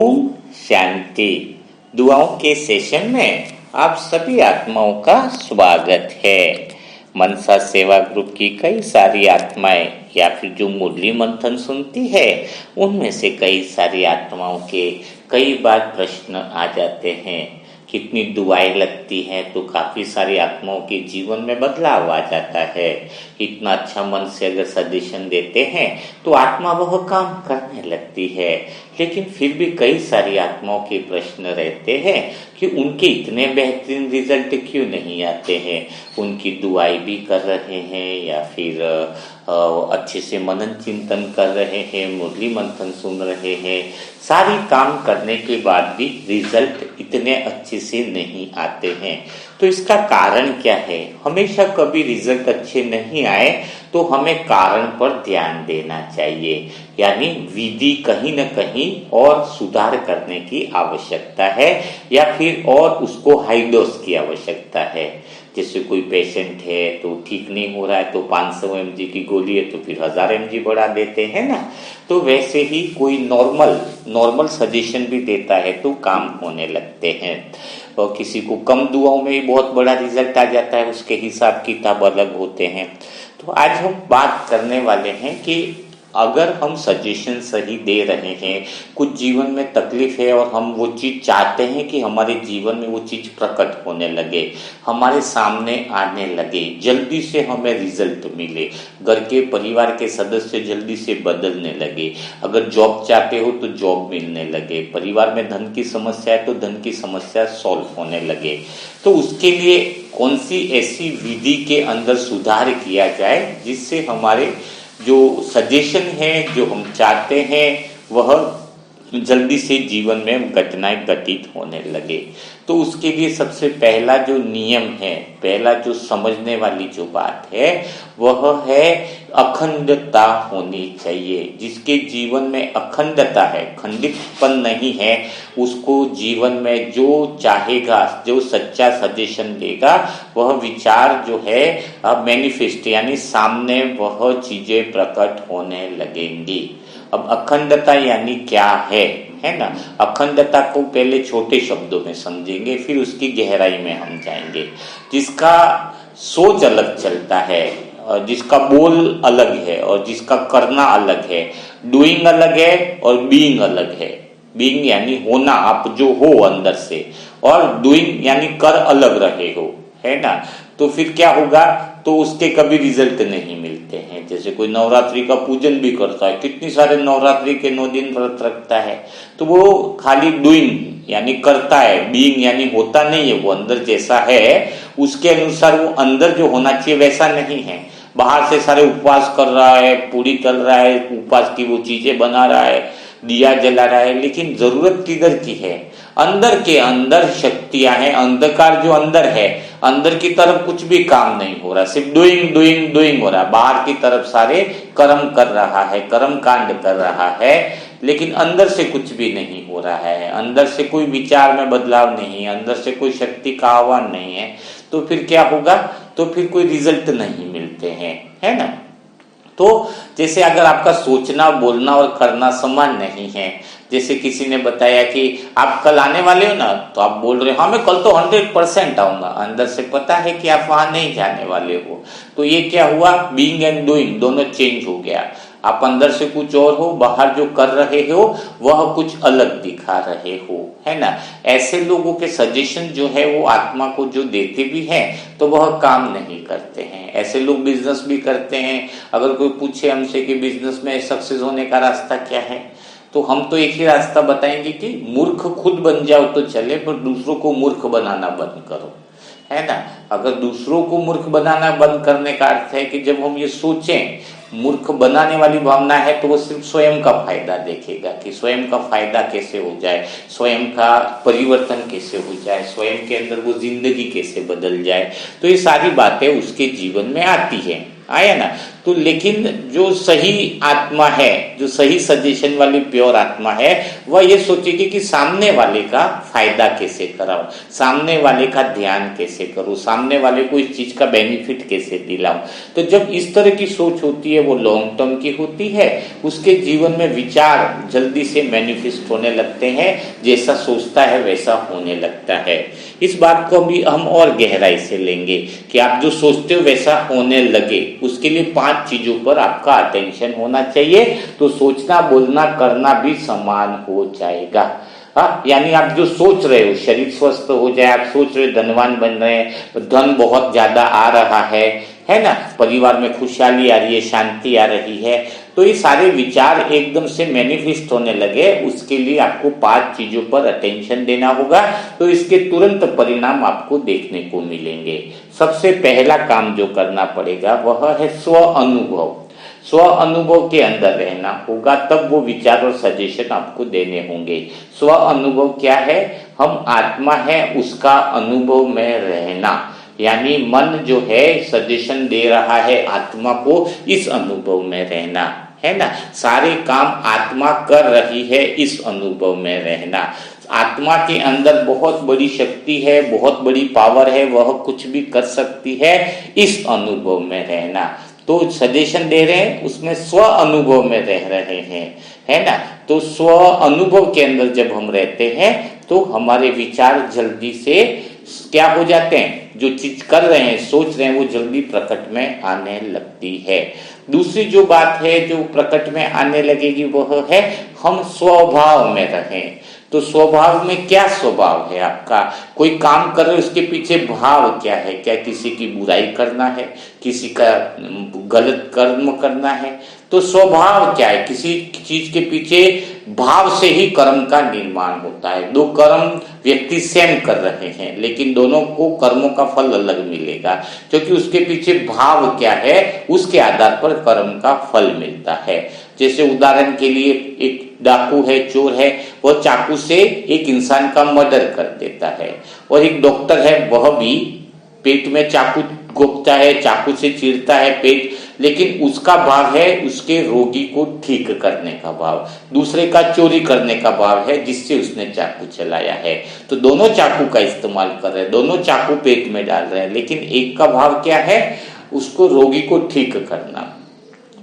ओम शांति। दुआओं के सेशन में आप सभी आत्माओं का स्वागत है। मनसा सेवा ग्रुप की कई सारी आत्माएं या फिर जो मुरली मंथन सुनती है उनमें से कई सारी आत्माओं के कई बार प्रश्न आ जाते हैं। कितनी दुआएं लगती हैं तो काफ़ी सारी आत्माओं के जीवन में बदलाव आ जाता है। इतना अच्छा मन से अगर सजेशन देते हैं तो आत्मा वह काम करने लगती है। लेकिन फिर भी कई सारी आत्माओं के प्रश्न रहते हैं कि उनके इतने बेहतरीन रिजल्ट क्यों नहीं आते हैं। उनकी दुआई भी कर रहे हैं या फिर अच्छे से मनन चिंतन कर रहे हैं, मुरली मंथन सुन रहे हैं, सारी काम करने के बाद भी रिजल्ट इतने अच्छे से नहीं आते हैं। तो इसका कारण क्या है? हमेशा कभी रिजल्ट अच्छे नहीं आए तो हमें कारण पर ध्यान देना चाहिए, यानी विधि कहीं न कहीं और सुधार करने की आवश्यकता है या फिर और उसको हाई डोज की आवश्यकता है। जैसे कोई पेशेंट है तो ठीक नहीं हो रहा है तो 500 mg की गोली है तो फिर 1000 mg बढ़ा देते हैं ना। तो वैसे ही कोई नॉर्मल सजेशन भी देता है तो काम होने लगते हैं। और किसी को कम दुआओं में ही बहुत बड़ा रिजल्ट आ जाता है, उसके हिसाब किताब अलग होते हैं। तो आज हम बात करने वाले हैं कि अगर हम सजेशन सही दे रहे हैं, कुछ जीवन में तकलीफ है और हम वो चीज़ चाहते हैं कि हमारे जीवन में वो चीज़ प्रकट होने लगे, हमारे सामने आने लगे, जल्दी से हमें रिजल्ट मिले, घर के परिवार के सदस्य जल्दी से बदलने लगे, अगर जॉब चाहते हो तो जॉब मिलने लगे, परिवार में धन की समस्या है तो धन की समस्या सॉल्व होने लगे, तो उसके लिए कौन सी ऐसी विधि के अंदर सुधार किया जाए जिससे हमारे जो सजेशन है, जो हम चाहते हैं, वह जल्दी से जीवन में घटनाएं घटित होने लगे। तो उसके लिए सबसे पहला जो नियम है, पहला जो समझने वाली जो बात है वह है अखंडता होनी चाहिए। जिसके जीवन में अखंडता है, खंडितपन नहीं है, उसको जीवन में जो चाहेगा, जो सच्चा सजेशन देगा, वह विचार जो है मैनिफेस्ट यानी सामने वह चीजें प्रकट होने लगेंगी। अब अखंडता यानी क्या है ना। अखंडता को पहले छोटे शब्दों में समझेंगे, फिर उसकी गहराई में हम जाएंगे। जिसका सोच अलग चलता है, जिसका बोल अलग है और जिसका करना अलग है, डूइंग अलग है और बीइंग अलग है। बीइंग यानी होना, आप जो हो अंदर से, और डूइंग यानी कर अलग रहे हो, है ना। तो फिर क्या होगा, तो उसके कभी रिजल्ट नहीं मिलते हैं। जैसे कोई नवरात्रि का पूजन भी करता है, कितनी सारे नवरात्रि के 9 दिन व्रत रखता है, तो वो खाली डूइंग यानी करता है, बीइंग यानी होता नहीं है। वो अंदर जैसा है उसके अनुसार वो अंदर जो होना चाहिए वैसा नहीं है। बाहर से सारे उपवास कर रहा है, पूरी तल रहा है, उपवास की वो चीजें बना रहा है, दिया जला रहा है, लेकिन जरूरत किधर की है? अंदर के अंदर शक्तियां हैं, अंधकार जो अंदर है, अंदर की तरफ कुछ भी काम नहीं हो रहा, सिर्फ डूइंग डूइंग डूइंग हो रहा है। बाहर की तरफ सारे कर्म कर रहा है, कर्म कांड कर रहा है, लेकिन अंदर से कुछ भी नहीं हो रहा है। अंदर से कोई विचार में बदलाव नहीं है, अंदर से कोई शक्ति का आह्वान नहीं है। तो फिर क्या होगा? तो फिर कोई रिजल्ट नहीं मिलते हैं, है ना। तो जैसे अगर आपका सोचना, बोलना और करना समान नहीं है, जैसे किसी ने बताया कि आप कल आने वाले हो ना, तो आप बोल रहे हो हाँ मैं कल तो 100% आऊंगा, अंदर से पता है कि आप वहां नहीं जाने वाले हो। तो ये क्या हुआ? बीइंग एंड डूइंग दोनों चेंज हो गया। आप अंदर से कुछ और हो, बाहर जो कर रहे हो वह कुछ अलग दिखा रहे हो, है ना। ऐसे लोगों के सजेशन जो है वो आत्मा को जो देते भी हैं तो वह काम नहीं करते हैं। ऐसे लोग बिजनेस भी करते हैं। अगर कोई पूछे हमसे कि बिजनेस में सक्सेस होने का रास्ता क्या है, तो हम तो एक ही रास्ता बताएंगे कि मूर्ख खुद बन जाओ तो चले, पर दूसरों को मूर्ख बनाना बंद करो, है ना। अगर दूसरों को मूर्ख बनाना बंद करने का अर्थ है कि जब हम ये सोचें, मूर्ख बनाने वाली भावना है तो वो सिर्फ स्वयं का फायदा देखेगा कि स्वयं का फायदा कैसे हो जाए, स्वयं का परिवर्तन कैसे हो जाए, स्वयं के अंदर वो जिंदगी कैसे बदल जाए। तो ये सारी बातें उसके जीवन में आती है, आया ना। तो तो लेकिन जो सही आत्मा है, जो सही सजेशन वाली प्योर आत्मा है, वह ये सोचेगी कि सामने वाले का फायदा कैसे कराऊं, सामने वाले का ध्यान कैसे करूं, सामने वाले को इस चीज का बेनिफिट कैसे दिलाऊं। तो जब इस तरह की सोच होती है वो लॉन्ग टर्म की होती है, उसके जीवन में विचार जल्दी से मैनिफेस्ट होने लगते हैं, जैसा सोचता है वैसा होने लगता है। इस बात को भी हम और गहराई से लेंगे कि आप जो सोचते हो वैसा होने लगे, उसके लिए 5 चीजों पर आपका अटेंशन होना चाहिए, तो सोचना बोलना करना भी समान हो जाएगा। हाँ, यानी आप जो सोच रहे हो शरीर स्वस्थ हो जाए, आप सोच रहे हो धनवान बन रहे हैं, धन बहुत ज्यादा आ रहा है ना, परिवार में खुशहाली आ रही है, शांति आ रही है, तो ये सारे विचार एकदम से मैनिफेस्ट होने लगे, उसके लिए आपको 5 चीजों पर अटेंशन देना होगा, तो इसके तुरंत परिणाम आपको देखने को मिलेंगे। सबसे पहला काम जो करना पड़ेगा वह है स्व अनुभव। स्व अनुभव के अंदर रहना होगा, तब वो विचार और सजेशन आपको देने होंगे। स्व अनुभव क्या है? हम आत्मा है उसका अनुभव में रहना, यानी मन जो है सजेशन दे रहा है आत्मा को, इस अनुभव में रहना, है ना। सारे काम आत्मा कर रही है, इस अनुभव में रहना। आत्मा के अंदर बहुत बड़ी शक्ति है, बहुत बड़ी पावर है, वह कुछ भी कर सकती है, इस अनुभव में रहना। तो सजेशन दे रहे हैं उसमें स्व अनुभव में रह रहे हैं, है ना। तो स्व अनुभव के अंदर जब हम रहते हैं तो हमारे विचार जल्दी से क्या हो जाते हैं, जो चीज कर रहे हैं सोच रहे हैं वो जल्दी प्रकट में आने लगती है। दूसरी जो बात है जो प्रकट में आने लगेगी वह है हम स्वभाव में रहें। तो स्वभाव में क्या स्वभाव है आपका? कोई काम कर रहे हो उसके पीछे भाव क्या है? क्या किसी की बुराई करना है, किसी का गलत कर्म करना है? तो स्वभाव क्या है? किसी चीज के पीछे भाव से ही कर्म का निर्माण होता है। 2 कर्म व्यक्ति सेम कर रहे हैं लेकिन दोनों को कर्मों का फल अलग मिलेगा, क्योंकि उसके पीछे भाव क्या है उसके आधार पर कर्म का फल मिलता है। जैसे उदाहरण के लिए एक डाकू है, चोर है, वह चाकू से एक इंसान का मर्डर कर देता है, और एक डॉक्टर है वह भी पेट में चाकू घोंपता है, चाकू से चीरता है पेट, लेकिन उसका भाव है उसके रोगी को ठीक करने का भाव, दूसरे का चोरी करने का भाव है जिससे उसने चाकू चलाया है। तो दोनों चाकू का इस्तेमाल कर रहे हैं, दोनों चाकू पेट में डाल रहे हैं, लेकिन एक का भाव क्या है? उसको रोगी को ठीक करना।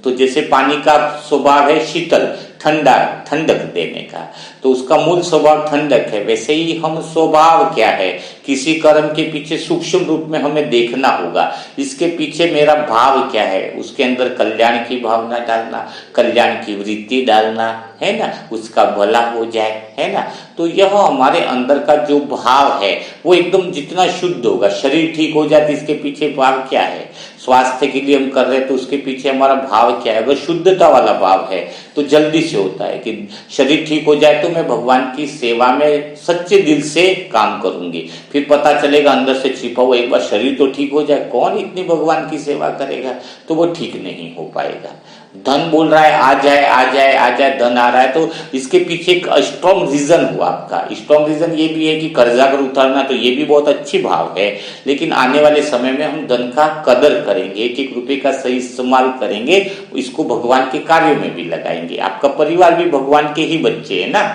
तो जैसे पानी का स्वभाव है शीतल, ठंडा, ठंडक देने का, तो उसका मूल स्वभाव ठंडक है। वैसे ही हम स्वभाव क्या है, किसी कर्म के पीछे सूक्ष्म रूप में हमें देखना होगा, इसके पीछे मेरा भाव क्या है, उसके अंदर कल्याण की भावना डालना, कल्याण की वृत्ति डालना, है ना, उसका भला हो जाए, है ना। तो यह हमारे अंदर का जो भाव है वो एकदम जितना शुद्ध होगा, शरीर ठीक हो जाए तो इसके पीछे भाव क्या है, स्वास्थ्य के लिए हम कर रहे हैं तो उसके पीछे हमारा भाव क्या है। अगर शुद्धता वाला भाव है तो जल्दी से होता है कि शरीर ठीक हो जाए तो मैं भगवान की सेवा में सच्चे दिल से काम करूंगी। फिर पता चलेगा अंदर से छिपा हुआ, एक बार शरीर तो ठीक हो जाए, कौन इतनी भगवान की सेवा करेगा, तो वो ठीक नहीं हो पाएगा। धन बोल रहा है आ जाए आ जाए आ जाए, धन आ रहा है, तो इसके पीछे एक स्ट्रॉन्ग रीजन हुआ आपका। स्ट्रॉन्ग रीजन ये भी है कि कर्जा अगर उतारना तो ये भी बहुत अच्छी भाव है, लेकिन आने वाले समय में हम धन का कदर करेंगे, एक एक रुपए का सही इस्तेमाल करेंगे, इसको भगवान के कार्यों में भी लगाएंगे। आपका परिवार भी भगवान के ही बच्चे है ना,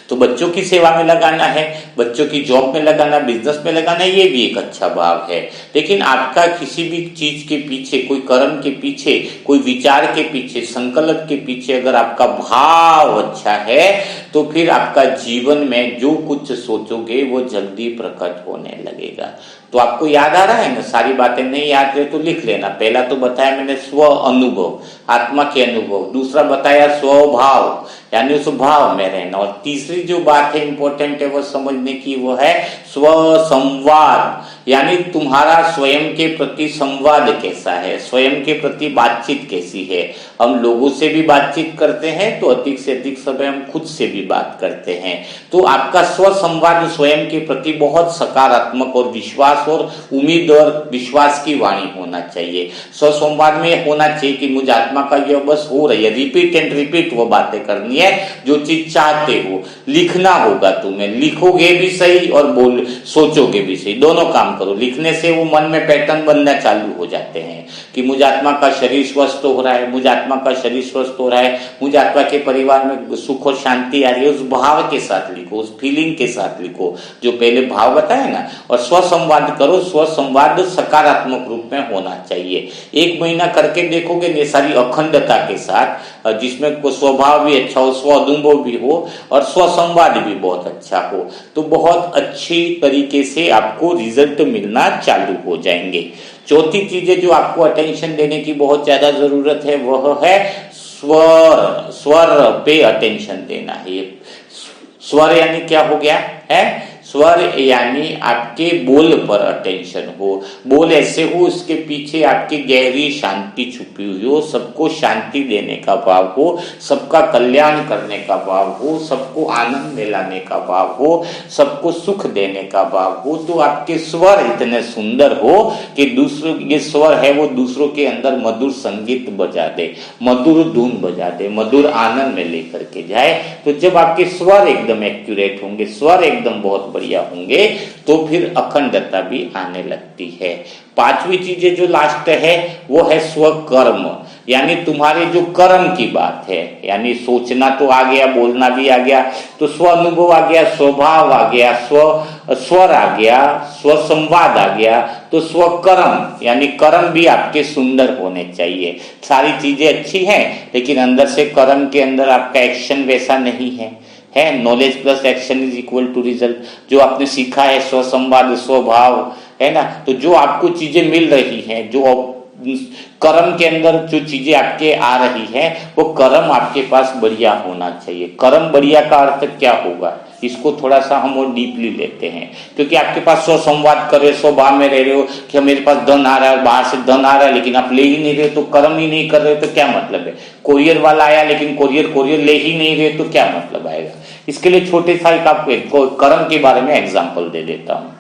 तो बच्चों की सेवा में लगाना है, बच्चों की जॉब में लगाना, बिजनेस में लगाना, ये भी एक अच्छा भाव है। लेकिन आपका किसी भी चीज के पीछे, कोई कर्म के पीछे, कोई विचार के पीछे, संकल्प के पीछे अगर आपका भाव अच्छा है तो फिर आपका जीवन में जो कुछ सोचोगे वो जल्दी प्रकट होने लगेगा। तो आपको याद आ रहा है ना, सारी बातें नहीं याद रहे तो लिख लेना। पहला तो बताया मैंने स्व अनुभव, आत्मा के अनुभव, दूसरा बताया स्वभाव यानी उस भाव में रहना, और तीसरी जो बात है इंपॉर्टेंट है वो समझने की, वो है स्व संवाद, यानी तुम्हारा स्वयं के प्रति संवाद कैसा है, स्वयं के प्रति बातचीत कैसी है। हम लोगों से भी बातचीत करते हैं तो अधिक से अधिक समय हम खुद से भी बात करते हैं। तो आपका स्व संवाद स्वयं के प्रति बहुत सकारात्मक और विश्वास और उम्मीद और विश्वास की वाणी होना चाहिए। स्व संवाद में होना चाहिए कि मुझे आत्मा का यह बस हो रही है, रिपीट एंड रिपीट वो बातें करनी है जो चीज चाहते हो। लिखना होगा, तुम्हें लिखोगे भी सही और सोचोगे भी सही, दोनों काम काम करो। लिखने से वो मन में पैटर्न बनना चालू हो जाते हैं कि मुझ आत्मा का शरीर स्वस्थ हो रहा है, मुझ आत्मा का शरीर स्वस्थ हो रहा है, मुझ आत्मा के परिवार में सुख और शांति आ रही है। उस भाव के साथ लिखो, उस फीलिंग के साथ लिखो जो पहले भाव बताया ना। और स्वसंवाद करो। स्वसंवाद सकारात्मक रूप में होना चाहिए। 1 महीना करके देखोगे ये सारी अखंडता के साथ, जिसमें को स्वभाव भी अच्छा हो, स्व अनुभव भी हो और स्वसंवाद भी बहुत अच्छा हो, तो बहुत अच्छी तरीके से आपको रिजल्ट मिलना चालू हो जाएंगे। चौथी चीजें जो आपको अटेंशन देने की बहुत ज्यादा जरूरत है वह है स्वर। स्वर पे अटेंशन देना है। स्वर यानी क्या हो गया है? स्वर यानी आपके बोल पर अटेंशन हो। बोल ऐसे हो उसके पीछे आपकी गहरी शांति छुपी हुई हो, सबको शांति देने का भाव हो, सबका कल्याण करने का भाव हो, सबको आनंद दिलाने का भाव हो, सबको सुख देने का भाव हो। तो आपके स्वर इतने सुंदर हो कि दूसरों, ये स्वर है वो दूसरों के अंदर मधुर संगीत बजा दे, मधुर धुन बजा दे, मधुर आनंद में लेकर के जाए। तो जब आपके स्वर एकदम एक्यूरेट होंगे, स्वर एकदम बहुत बढ़िया होंगे, तो फिर अखंडता भी आने लगती है। 5वीं चीजें जो लास्ट है वो है स्वकर्म, यानी तुम्हारे जो कर्म की बात है। यानी सोचना तो आ गया, बोलना भी आ गया, तो स्व अनुभव आ गया, स्वभाव आ गया, स्वर आ गया, स्वसंवाद आ गया, तो स्वकर्म यानी कर्म भी आपके सुंदर होने चाहिए। सारी चीजें अच्छी हैं लेकिन अंदर से कर्म के अंदर आपका एक्शन वैसा नहीं है। Knowledge plus action is equal to result. जो आपने सीखा है स्वसंवाद, स्वभाव, है ना, तो जो आपको चीजें मिल रही हैं, जो कर्म के अंदर जो चीजें आपके आ रही हैं, वो कर्म आपके पास बढ़िया होना चाहिए। कर्म बढ़िया का अर्थ क्या होगा, इसको थोड़ा सा हम और डीपली लेते हैं। क्योंकि आपके पास स्वसंवाद कर रहे, स्वभाव में रह रहे हो कि मेरे पास धन आ रहा है, बाहर से धन आ रहा है, लेकिन आप ले ही नहीं रहे, तो कर्म ही नहीं कर रहे, तो क्या मतलब है। कोरियर वाला आया लेकिन कोरियर ले ही नहीं रहे, तो क्या मतलब आएगा। इसके लिए छोटे सा एक आपको कर्म के बारे में एग्जाम्पल दे देता हूं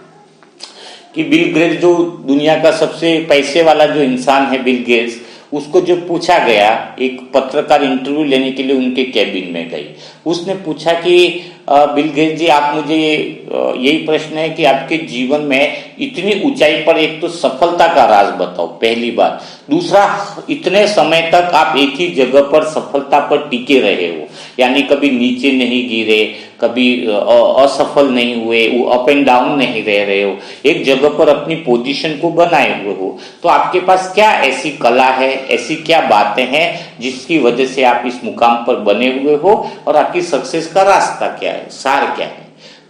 कि बिल गेट्स, जो दुनिया का सबसे पैसे वाला जो इंसान है बिल गेट्स, उसको जो पूछा गया, एक पत्रकार इंटरव्यू लेने के लिए उनके कैबिन में गई, उसने पूछा कि बिल गेट्स जी, आप मुझे यही प्रश्न है कि आपके जीवन में इतनी ऊंचाई पर एक तो सफलता का राज बताओ, पहली बात। दूसरा, इतने समय तक आप एक ही जगह पर सफलता पर टिके रहे हो, यानी कभी नीचे नहीं गिरे, कभी असफल नहीं हुए, वो अप एंड डाउन नहीं रह रहे हो, एक जगह पर अपनी पोजीशन को बनाए हुए हो, तो आपके पास क्या ऐसी कला है, ऐसी क्या बातें हैं जिसकी वजह से आप इस मुकाम पर बने हुए हो, और आपकी सक्सेस का रास्ता क्या है, सार क्या है।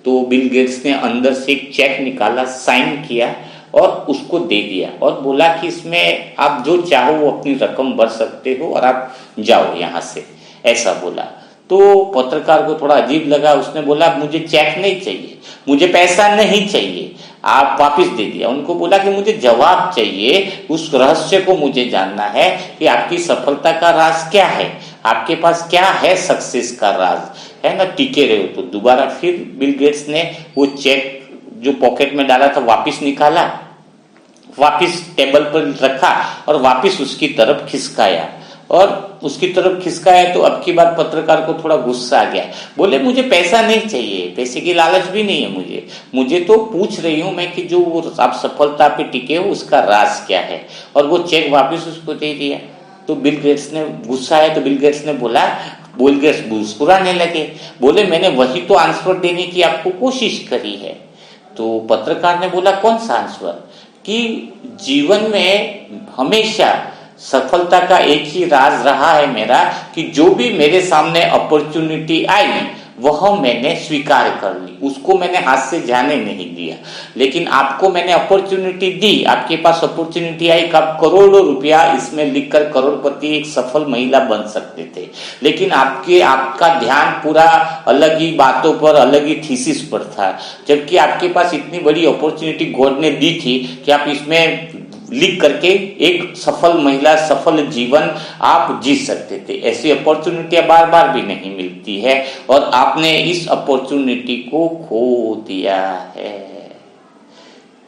तो बिल गेट्स ने अंदर से एक चेक निकाला, साइन किया और उसको दे दिया और बोला कि इसमें आप जो चाहो वो अपनी रकम भर सकते हो और आप जाओ यहां से, ऐसा बोला। तो पत्रकार को थोड़ा अजीब लगा, उसने बोला मुझे चेक नहीं चाहिए, मुझे पैसा नहीं चाहिए, आप वापस दे दिया। उनको बोला कि मुझे जवाब चाहिए, उस रहस्य को मुझे जानना है कि आपकी सफलता का राज क्या है, आपके पास क्या है सक्सेस का राज, है ना, टिके रहे हो। तो दोबारा फिर बिल गेट्स ने वो चेक जो पॉकेट में डाला था वापस निकाला, वापस टेबल पर रखा और वापस उसकी तरफ खिसकाया, और उसकी तरफ खिसकाया तो अब की बार पत्रकार को थोड़ा गुस्सा आ गया। बोले मुझे पैसा नहीं चाहिए, पैसे की लालच भी नहीं है मुझे तो पूछ रही हूं मैं कि जो वो आप सफलता पे टिके हो उसका राज क्या है, और वो चेक वापस उसको दे दिया। तो बिल गेट्स ने गुस्सा है, तो बिल गेट्स ने बोला, बिल गेट्स मुस्कुराने लगे, बोले मैंने वही तो आंसर देने की आपको कोशिश करी है। तो पत्रकार ने बोला कौन सा आंसर, कि जीवन में हमेशा सफलता का एक ही राज रहा है मेरा कि जो भी मेरे सामने अपॉर्चुनिटी आई वह मैंने स्वीकार कर ली, उसको मैंने हाथ से जाने नहीं दिया। लेकिन आपको मैंने अपॉर्चुनिटी दी, आपके पास अपॉर्चुनिटी आई कि आप करोड़ों रुपया इसमें लिखकर करोड़पति, एक सफल महिला बन सकते थे, लेकिन आपका ध्यान पूरा अलग ही बातों पर, अलग ही थीसिस पर था, जबकि आपके पास इतनी बड़ी अपॉर्चुनिटी गॉड ने दी थी कि आप इसमें लिख करके एक सफल महिला, सफल जीवन आप जी सकते थे। ऐसी अपॉर्चुनिटियां बार बार भी नहीं मिलती है और आपने इस अपॉर्चुनिटी को खो दिया है।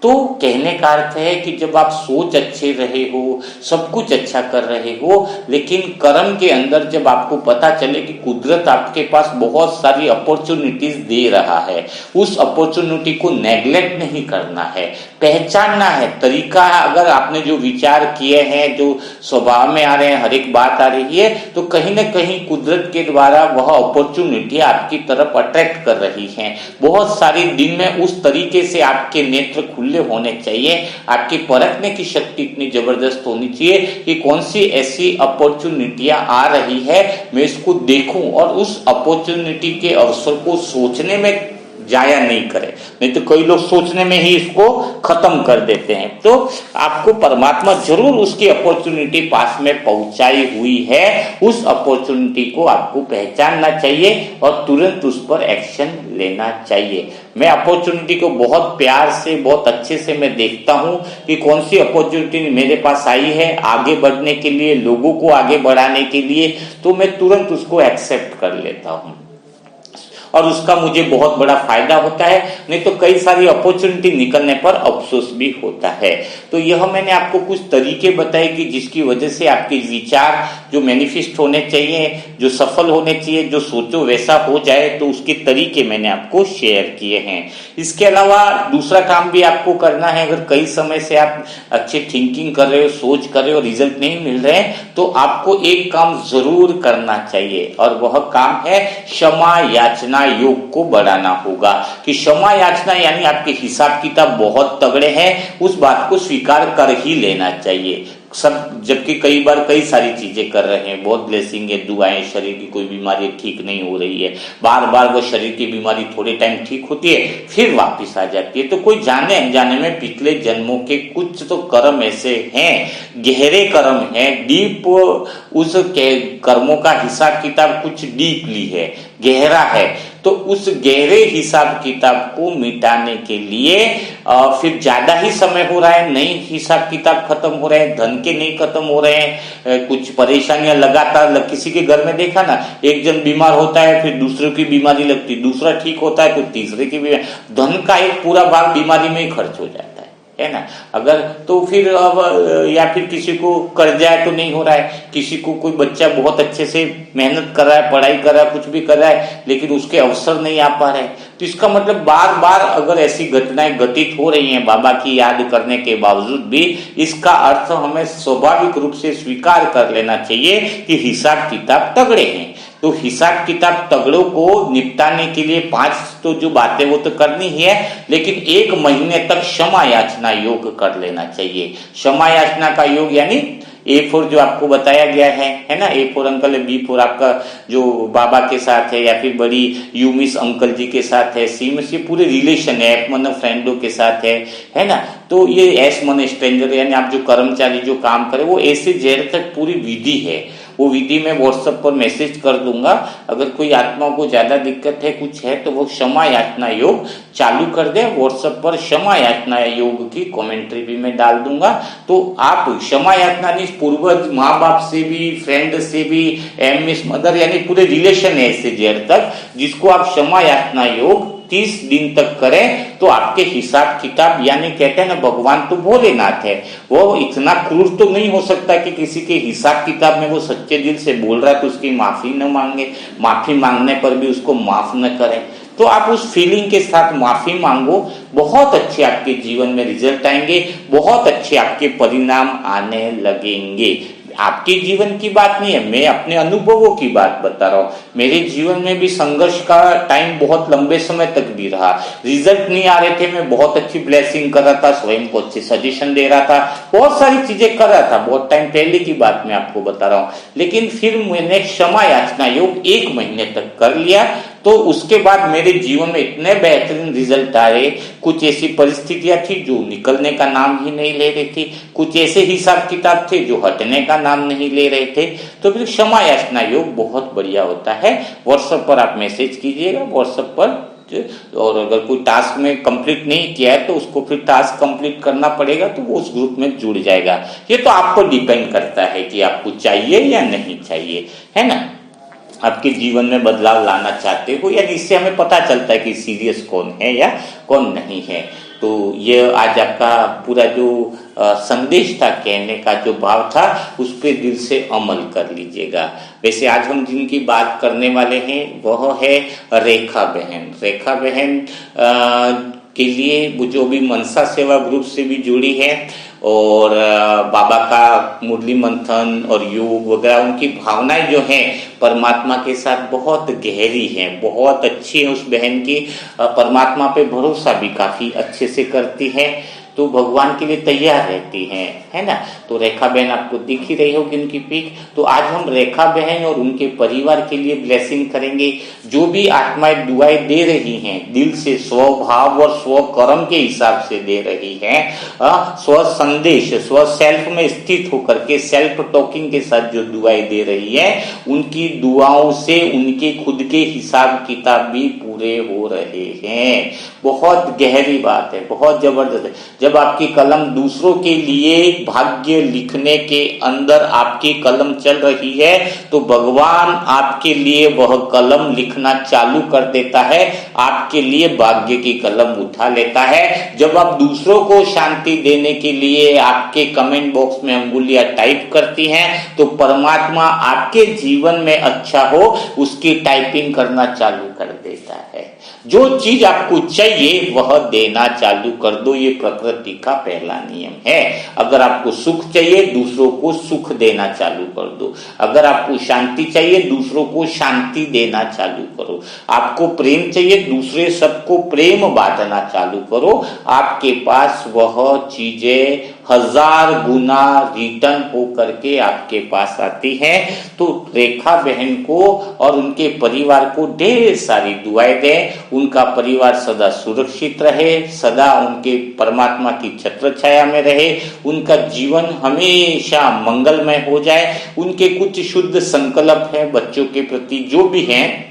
तो कहने का अर्थ है कि जब आप सोच अच्छे रहे हो, सब कुछ अच्छा कर रहे हो, लेकिन कर्म के अंदर जब आपको पता चले कि कुदरत आपके पास बहुत सारी अपॉर्चुनिटीज दे रहा है, उस अपॉर्चुनिटी को नेग्लेक्ट नहीं करना है, पहचानना है। तरीका अगर आपने जो विचार किए हैं, जो स्वभाव में आ रहे हैं, हर एक बात आ रही है, तो कहीं ना कहीं कुदरत के द्वारा वह अपॉर्चुनिटी आपकी तरफ अट्रैक्ट कर रही है। बहुत सारी दिन में उस तरीके से आपके नेत्र खुले होने चाहिए, आपकी परखने की शक्ति इतनी जबरदस्त होनी चाहिए कि कौन सी ऐसी अपॉर्चुनिटियां आ रही है, मैं इसको देखूं और उस अपॉर्चुनिटी के अवसर को सोचने में जाया नहीं करे। नहीं तो कई लोग सोचने में ही इसको खत्म कर देते हैं। तो आपको परमात्मा जरूर उसकी अपॉर्चुनिटी पास में पहुंचाई हुई है, उस अपॉर्चुनिटी को आपको पहचानना चाहिए और तुरंत उस पर एक्शन लेना चाहिए। मैं अपॉर्चुनिटी को बहुत प्यार से, बहुत अच्छे से मैं देखता हूं कि कौन सी अपॉर्चुनिटी मेरे पास आई है आगे बढ़ने के लिए, लोगों को आगे बढ़ाने के लिए, तो मैं तुरंत उसको एक्सेप्ट कर लेता हूं और उसका मुझे बहुत बड़ा फायदा होता है। नहीं तो कई सारी अपॉर्चुनिटी निकलने पर अफसोस भी होता है। तो यह मैंने आपको कुछ तरीके बताए कि जिसकी वजह से आपके विचार जो मैनिफेस्ट होने चाहिए, जो सफल होने चाहिए, जो सोचो वैसा हो जाए, तो उसके तरीके मैंने आपको शेयर किए हैं। इसके अलावा दूसरा काम भी आपको करना है। अगर कई समय से आप अच्छे थिंकिंग कर रहे हो, सोच कर रहे हो, रिजल्ट नहीं मिल रहे हैं, तो आपको एक काम जरूर करना चाहिए और वह काम है क्षमा याचना योग को बढ़ाना होगा। कि क्षमा याचना यानी आपके हिसाब किताब बहुत तगड़े हैं, उस बात को स्वीकार कर ही लेना चाहिए सब। जबकि कई बार कई सारी चीजें कर रहे हैं, बहुत ब्लेसिंग है, दुआएं, शरीर की कोई बीमारी ठीक नहीं हो रही है, बार बार वो शरीर की बीमारी थोड़े टाइम ठीक होती है फिर वापस आ जाती है। तो कोई जाने अनजाने में पिछले जन्मों के कुछ तो कर्म ऐसे हैं, गहरे कर्म हैं, डीप, उस कर्मों का हिसाब किताब कुछ डीपली है, गहरा है। तो उस गहरे हिसाब किताब को मिटाने के लिए फिर ज्यादा ही समय हो रहा है, नहीं हिसाब किताब खत्म हो रहे हैं, धन के नहीं खत्म हो रहे हैं, कुछ परेशानियां लगातार, किसी के घर में देखा ना, एक जन बीमार होता है फिर दूसरे की बीमारी लगती, दूसरा ठीक होता है तो तीसरे की बीमारी, धन का एक पूरा भाग बीमारी में ही खर्च हो जाता है ना। अगर तो फिर अब या फिर किसी को कर्जा है तो नहीं हो रहा है, किसी को कोई बच्चा बहुत अच्छे से मेहनत कर रहा है, पढ़ाई कर रहा है, कुछ भी कर रहा है, लेकिन उसके अवसर नहीं आ पा रहे। तो इसका मतलब बार बार अगर ऐसी घटनाएं घटित हो रही हैं बाबा की याद करने के बावजूद भी, इसका अर्थ हमें स्वाभाविक रूप से स्वीकार कर लेना चाहिए कि हिसाब किताब तगड़े हैं। तो हिसाब किताब तगड़ों को निपटाने के लिए 5 तो जो बातें वो तो करनी ही है, लेकिन 1 महीने तक क्षमा याचना योग कर लेना चाहिए। क्षमा याचना का योग यानी A4 जो आपको बताया गया है ना, A4 अंकल है, B4 आपका जो बाबा के साथ है या फिर बड़ी यूमिस अंकल जी के साथ है, C में ये पूरे रिलेशन है, F मन फ्रेंडों के साथ है ना। तो ये S मन स्ट्रेंजर यानी आप जो कर्मचारी जो काम करे, वो ऐसे जेर तक पूरी विधि है। वो विधि में व्हाट्सएप पर मैसेज कर दूंगा। अगर कोई आत्मा को ज्यादा दिक्कत है, कुछ है, तो वो क्षमा याचना योग चालू कर दे। व्हाट्सएप पर क्षमा याचना योग की कमेंट्री भी मैं डाल दूंगा। तो आप क्षमा याचना नहीं, पूर्वज माँ बाप से भी, फ्रेंड से भी, मिस मदर यानी पूरे रिलेशन है ऐसे जेर तक, जिसको आप क्षमा याचना योग 30 दिन तक करें, तो आपके हिसाब किताब, यानी कहते हैं ना भगवान तो भोलेनाथ है, वो इतना क्रूर तो नहीं हो सकता कि किसी के हिसाब किताब में वो सच्चे दिल से बोल रहा है तो उसकी माफी न मांगे, माफी मांगने पर भी उसको माफ न करें। तो आप उस फीलिंग के साथ माफी मांगो, बहुत अच्छे आपके जीवन में रिजल्ट आएंगे, बहुत अच्छे आपके परिणाम आने लगेंगे। आपके जीवन की बात नहीं है, मैं अपने अनुभवों की बात बता रहा हूँ। मेरे जीवन में भी संघर्ष का टाइम बहुत लंबे समय तक भी रहा, रिजल्ट नहीं आ रहे थे, मैं बहुत अच्छी ब्लेसिंग कर रहा था, स्वयं को अच्छे सजेशन दे रहा था, बहुत सारी चीजें कर रहा था, बहुत टाइम पहले की बात मैं आपको बता रहा हूँ। लेकिन फिर मैंने क्षमा याचना योग 1 महीने तक कर लिया, तो उसके बाद मेरे जीवन में इतने बेहतरीन रिजल्ट आए। कुछ ऐसी परिस्थितियां थी जो निकलने का नाम ही नहीं ले रही थी, कुछ ऐसे हिसाब किताब थे जो हटने का नाम नहीं ले रहे थे। तो फिर क्षमा याचना योग बहुत बढ़िया होता है। व्हाट्सएप पर आप मैसेज कीजिएगा, व्हाट्सएप पर। और अगर कोई टास्क में कंप्लीट नहीं किया है तो उसको फिर टास्क कंप्लीट करना पड़ेगा, तो वो उस ग्रुप में जुड़ जाएगा। ये तो आप पर डिपेंड करता है कि आपको चाहिए या नहीं चाहिए, है ना। आपके जीवन में बदलाव लाना चाहते हो, यानी इससे हमें पता चलता है कि सीरियस कौन है या कौन नहीं है। तो ये आज आपका पूरा जो संदेश था, कहने का जो भाव था, उस पे दिल से अमल कर लीजिएगा। वैसे आज हम जिनकी बात करने वाले हैं वह है रेखा बहन। रेखा बहन के लिए वो जो भी मनसा सेवा ग्रुप से भी जुड़ी है और बाबा का मुरली मंथन और योग वगैरह, उनकी भावनाएं जो हैं परमात्मा के साथ बहुत गहरी हैं, बहुत अच्छी है। उस बहन की परमात्मा पे भरोसा भी काफी अच्छे से करती है, तो भगवान के लिए तैयार रहती हैं, है ना। तो रेखा बहन आपको दिख ही रही होगी उनकी पिक। तो आज हम रेखा बहन और उनके परिवार के लिए ब्लेसिंग करेंगे। जो भी आत्माएं दुआएं दे रही हैं, दिल से स्वभाव और स्व कर्म के हिसाब से दे रही हैं, स्व संदेश, स्व सेल्फ में स्थित होकर के सेल्फ टॉकिंग के साथ जो दुआएं दे रही है, उनकी दुआओं से उनके खुद के हिसाब किताब भी पूरे हो रहे हैं। बहुत गहरी बात है, बहुत जबरदस्त है। जब आपकी कलम दूसरों के लिए भाग्य लिखने के अंदर आपकी कलम चल रही है, तो भगवान आपके लिए वह कलम लिखना चालू कर देता है, आपके लिए भाग्य की कलम उठा लेता है। जब आप दूसरों को शांति देने के लिए आपके कमेंट बॉक्स में अंगुलियां टाइप करती हैं, तो परमात्मा आपके जीवन में अच्छा हो उसकी टाइपिंग करना चालू कर देता है। जो चीज आपको चाहिए वह देना चालू कर दो, ये प्रकृति का पहला नियम है। अगर आपको सुख चाहिए, दूसरों को सुख देना चालू कर दो। अगर आपको शांति चाहिए, दूसरों को शांति देना चालू करो। आपको प्रेम चाहिए, दूसरे सबको प्रेम बांटना चालू करो। आपके पास वह चीजें 1000 गुना रिटर्न हो करके आपके पास आती है। तो रेखा बहन को और उनके परिवार को ढेर सारी दुआएं दें, उनका परिवार सदा सुरक्षित रहे, सदा उनके परमात्मा की छत्र छाया में रहे, उनका जीवन हमेशा मंगलमय हो जाए। उनके कुछ शुद्ध संकल्प है बच्चों के प्रति जो भी हैं,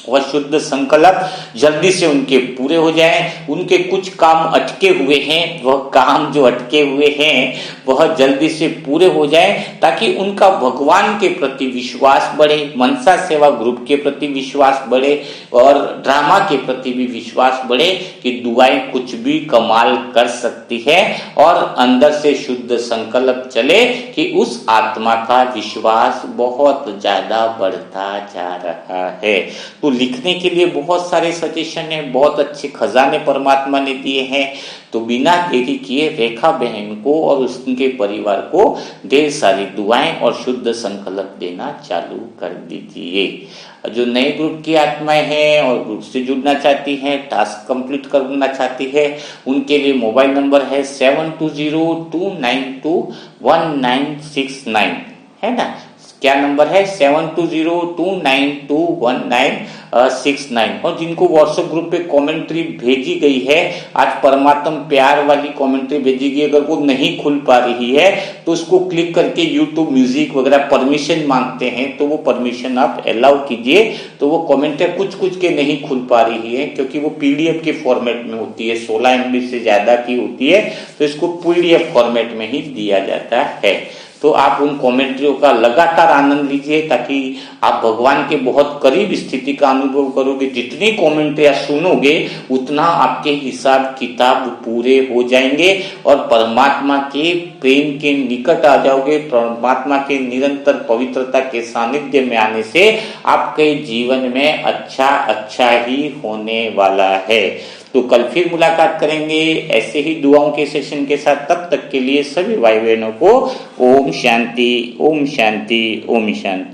वह शुद्ध संकल्प जल्दी से उनके पूरे हो जाएं। उनके कुछ काम अटके हुए हैं, वह काम जो अटके हुए हैं वह जल्दी से पूरे हो जाएं, ताकि उनका भगवान के प्रति विश्वास बढ़े, मनसा सेवा ग्रुप के प्रति विश्वास बढ़े और ड्रामा के प्रति भी विश्वास बढ़े कि दुआएं कुछ भी कमाल कर सकती है। और अंदर से शुद्ध संकल्प चले कि उस आत्मा का विश्वास बहुत ज्यादा बढ़ता जा रहा है। तो लिखने के लिए बहुत सारे सजेशन है, बहुत अच्छे खजाने परमात्मा ने दिए हैं। तो बिना देरी किए रेखा बहन को और उसके परिवार को ढेर सारी दुआएं और शुद्ध संकल्प देना चालू कर दीजिए। जो नए ग्रुप की आत्माएं हैं और ग्रुप से जुड़ना चाहती हैं, टास्क कंप्लीट करना चाहती है, उनके लिए मोबाइल नंबर है 7202921969, है ना। क्या नंबर है? 7202921969। और जिनको व्हाट्सएप ग्रुप पे कमेंट्री भेजी गई है, आज परमात्मा प्यार वाली कमेंट्री भेजी गई, अगर वो नहीं खुल पा रही है तो उसको क्लिक करके यूट्यूब म्यूजिक वगैरह परमिशन मांगते हैं, तो वो परमिशन आप अलाउ कीजिए। तो वो कमेंट्री कुछ कुछ के नहीं खुल पा रही है, क्योंकि वो पीडीएफ के फॉर्मेट में होती है, 16 MB से ज्यादा की होती है, तो इसको पीडीएफ फॉर्मेट में ही दिया जाता है। तो आप उन कमेंट्रियों का लगातार आनंद लीजिए, ताकि आप भगवान के बहुत करीब स्थिति का अनुभव करोगे। जितनी कमेंट्रियां सुनोगे उतना आपके हिसाब किताब पूरे हो जाएंगे और परमात्मा के प्रेम के निकट आ जाओगे। परमात्मा के निरंतर पवित्रता के सानिध्य में आने से आपके जीवन में अच्छा ही होने वाला है। तो कल फिर मुलाकात करेंगे ऐसे ही दुआओं के सेशन के साथ। तब तक के लिए सभी भाई बहनों को ओम शांति, ओम शांति, ओम शांति।